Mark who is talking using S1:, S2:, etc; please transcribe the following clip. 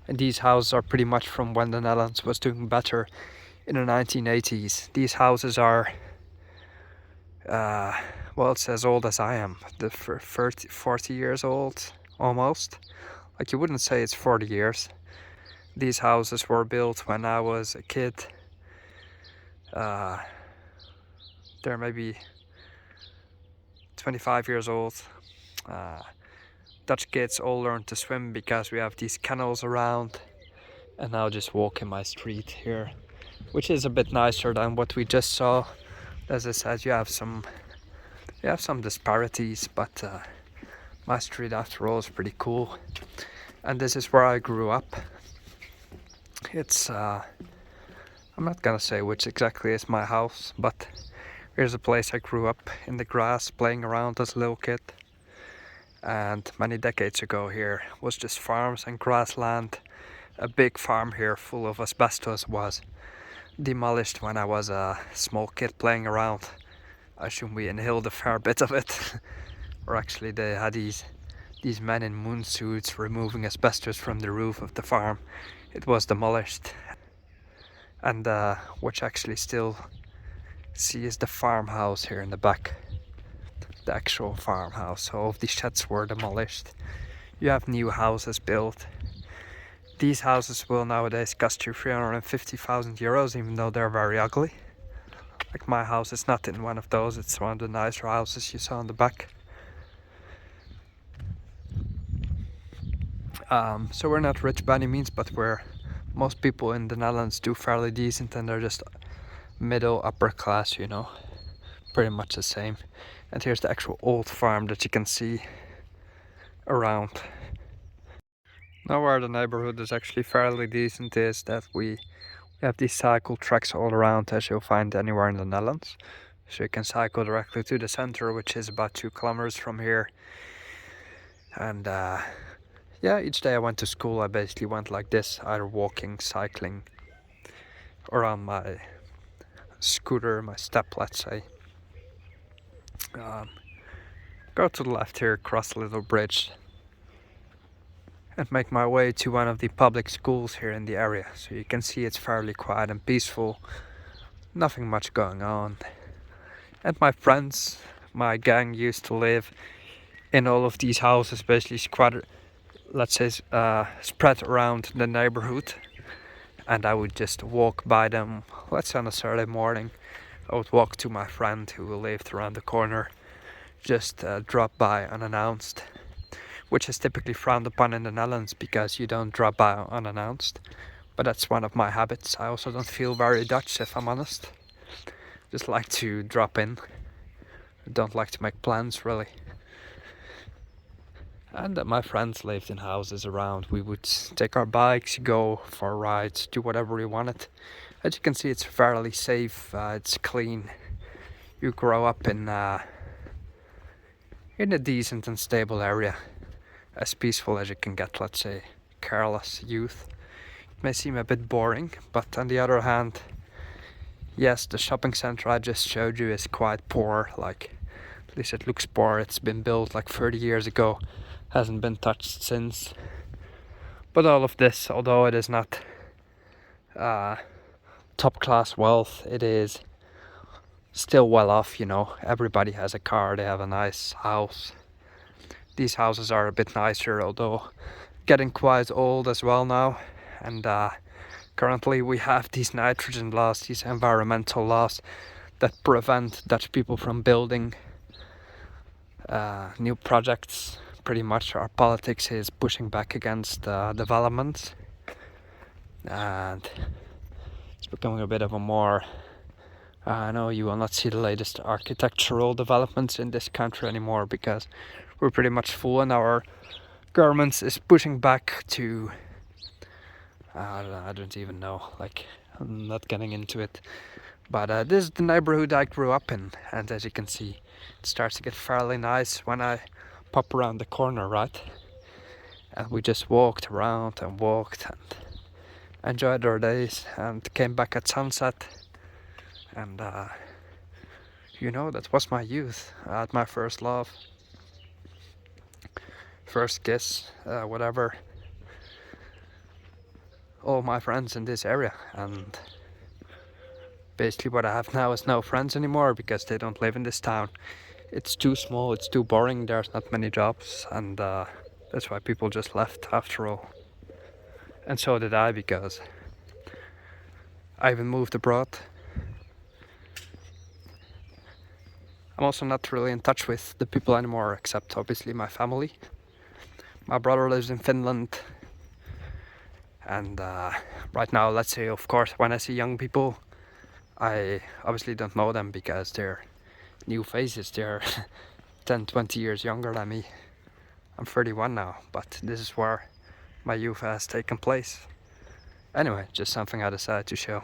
S1: And these houses are pretty much from when the Netherlands was doing better in the 1980s. These houses are, well, it's as old as I am, 40 years old, almost. Like, you wouldn't say it's 40 years. These houses were built when I was a kid. They're maybe 25 years old. Dutch kids all learned to swim because we have these canals around. And now just walk in my street here, which is a bit nicer than what we just saw. As I said, you have some disparities, but my street after all is pretty cool. And this is where I grew up. It's I'm not gonna say which exactly is my house, but here's a place I grew up in the grass playing around as a little kid. And many decades ago here was just farms and grassland. A big farm here full of asbestos was demolished when I was a small kid playing around. I assume we inhaled a fair bit of it. Or actually they had these men in moon suits removing asbestos from the roof of the farm. It was demolished. And which actually still see is the farmhouse here in the back. The actual farmhouse. So all of these sheds were demolished. You have new houses built. These houses will nowadays cost you 350,000 euros, even though they're very ugly. Like, my house is not in one of those, it's one of the nicer houses you saw in the back. So we're not rich by any means, but most people in the Netherlands do fairly decent, and they're just middle upper class, you know, pretty much the same. And here's the actual old farm that you can see around. Now where the neighborhood is actually fairly decent is that we have these cycle tracks all around, as you'll find anywhere in the Netherlands. So you can cycle directly to the center, which is about 2 kilometers from here. And yeah, each day I went to school, I basically went like this, either walking, cycling, or on my scooter, my step, let's say. Go to the left here, cross a little bridge, and make my way to one of the public schools here in the area. So you can see it's fairly quiet and peaceful, nothing much going on. And my friends, my gang, used to live in all of these houses, basically spread around the neighborhood. And I would just walk by them. Let's say on a Saturday morning, I would walk to my friend who lived around the corner, just drop by unannounced, which is typically frowned upon in the Netherlands because you don't drop by unannounced. But that's one of my habits. I also don't feel very Dutch, if I'm honest. Just like to drop in. Don't like to make plans, really. And my friends lived in houses around. We would take our bikes, go for rides, do whatever we wanted. As you can see, it's fairly safe. It's clean. You grow up in a decent and stable area, as peaceful as you can get. Let's say careless youth. It may seem a bit boring, but on the other hand, yes, the shopping center I just showed you is quite poor. Like, at least it looks poor. It's been built like 30 years ago. Hasn't been touched since. But all of this, although it is not top class wealth, it is still well off, you know. Everybody has a car, they have a nice house. These houses are a bit nicer, although getting quite old as well now. And currently we have these nitrogen laws, these environmental laws that prevent Dutch people from building new projects. Pretty much our politics is pushing back against development, and it's becoming a bit of a more I know you will not see the latest architectural developments in this country anymore because we're pretty much full, and our government is pushing back to I don't even know, like, I'm not getting into it. But this is the neighborhood I grew up in, and as you can see, it starts to get fairly nice when I pop around the corner, right? And we just walked around and walked and enjoyed our days and came back at sunset. And you know, that was my youth. I had my first love, first kiss, whatever. all my friends in this area, and basically what I have now is no friends anymore because they don't live in this town. It's too small, it's too boring, there's not many jobs, and that's why people just left after all. And so did I, because I even moved abroad. I'm also not really in touch with the people anymore, except obviously my family. My brother lives in Finland, and right now, let's say, of course, when I see young people, I obviously don't know them because they're new faces. They're 10, 20 years younger than me. I'm 31 now, but this is where my youth has taken place. Anyway, just something I decided to show.